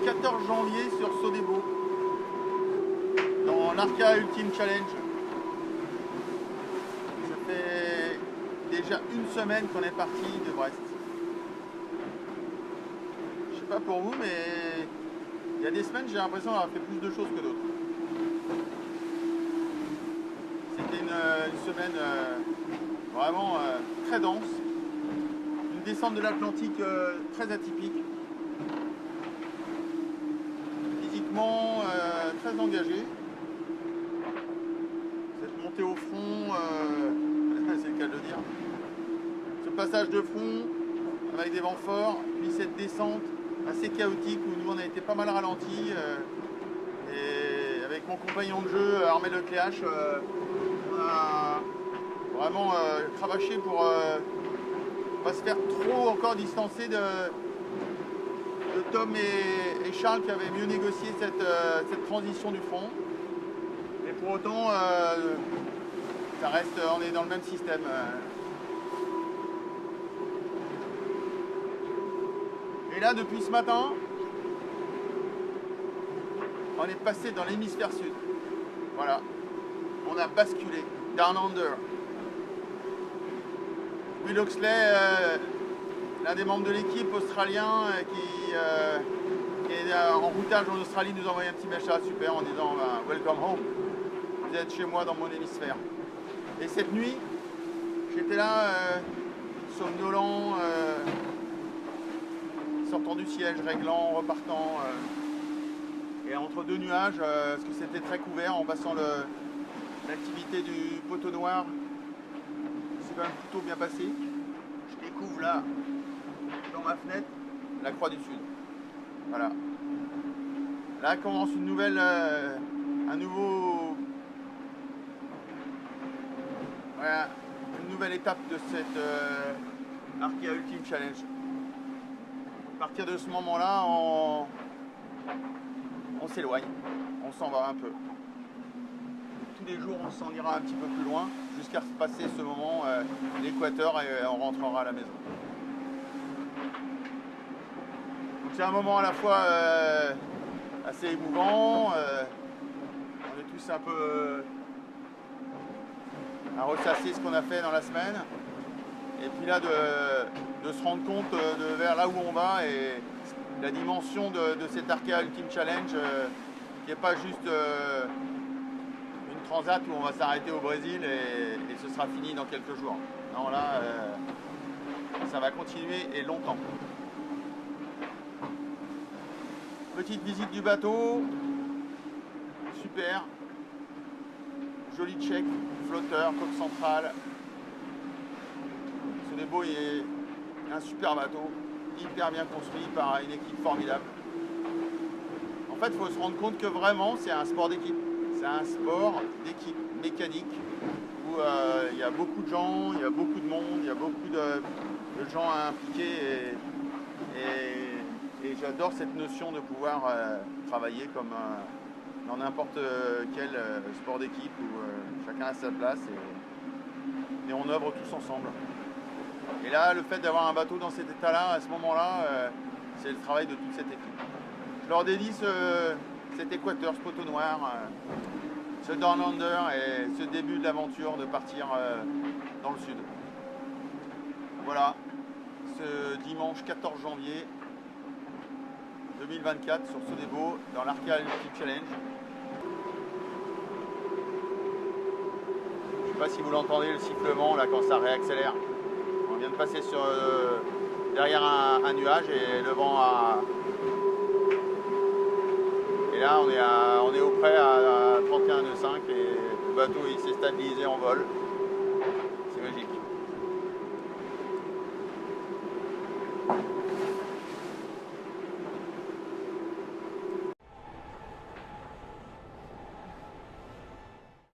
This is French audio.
le 14 janvier sur Sodebo, dans l'Arca Ultimate Challenge. Ça fait déjà une semaine qu'on est parti de Brest. Je sais pas pour vous, mais il y a des semaines j'ai l'impression d'avoir fait plus de choses que d'autres. C'était une semaine vraiment très dense. Une descente de l'Atlantique très atypique. Physiquement très engagé. Cette montée au front, c'est le cas de le dire. Ce passage de front avec des vents forts, puis cette descente assez chaotique où nous on a été pas mal ralentis. Et avec mon compagnon de jeu, Armel Lecléache, on a vraiment cravaché pour pas se faire trop encore distancer de Tom et Charles qui avaient mieux négocié cette transition du front. Mais pour autant, ça reste, on est dans le même système. Et là, depuis ce matin, on est passé dans l'hémisphère sud. Voilà. On a basculé. Down Under. Will Oxley, l'un des membres de l'équipe australien qui est en routage en Australie, nous a envoyé un petit message super en disant Welcome home. Vous êtes chez moi dans mon hémisphère. Et cette nuit, j'étais là, somnolent, sortant du siège, réglant, repartant. Et entre deux nuages, parce que c'était très couvert en passant l'activité du poteau noir, c'est quand même plutôt bien passé. Je découvre là, dans ma fenêtre, la Croix du Sud. Voilà. Là commence une nouvelle, une nouvelle étape de cette Arca Ultimate Challenge. À partir de ce moment-là, on s'éloigne, on s'en va un peu. Tous les jours, on s'en ira un petit peu plus loin jusqu'à passer ce moment, l'équateur, et on rentrera à la maison. Donc c'est un moment à la fois assez émouvant. On est tous un peu à ressasser ce qu'on a fait dans la semaine. Et puis là, de se rendre compte de vers là où on va et la dimension de cet Arca Ultimate Challenge qui n'est pas juste une transat où on va s'arrêter au Brésil et ce sera fini dans quelques jours. Non, là, ça va continuer et longtemps. Petite visite du bateau, super, joli check, flotteur, coque centrale. Sodebo est un super bateau, hyper bien construit par une équipe formidable. En fait, il faut se rendre compte que vraiment, c'est un sport d'équipe. C'est un sport d'équipe mécanique où il y a beaucoup de gens, il y a beaucoup de monde, il y a beaucoup de gens impliqués et j'adore cette notion de pouvoir travailler comme dans n'importe quel sport d'équipe où chacun a sa place et on œuvre tous ensemble. Et là, le fait d'avoir un bateau dans cet état-là, à ce moment-là, c'est le travail de toute cette équipe. Je leur dédie cet équateur, ce poteau noir, ce Down Under et ce début de l'aventure de partir dans le sud. Voilà, ce dimanche 14 janvier 2024 sur Sodebo dans l'Arca Ultimate Challenge. Je ne sais pas si vous l'entendez, le sifflement là quand ça réaccélère. On vient de passer derrière un nuage et le vent a... Et là on est au près à 31,5 et le bateau il s'est stabilisé en vol.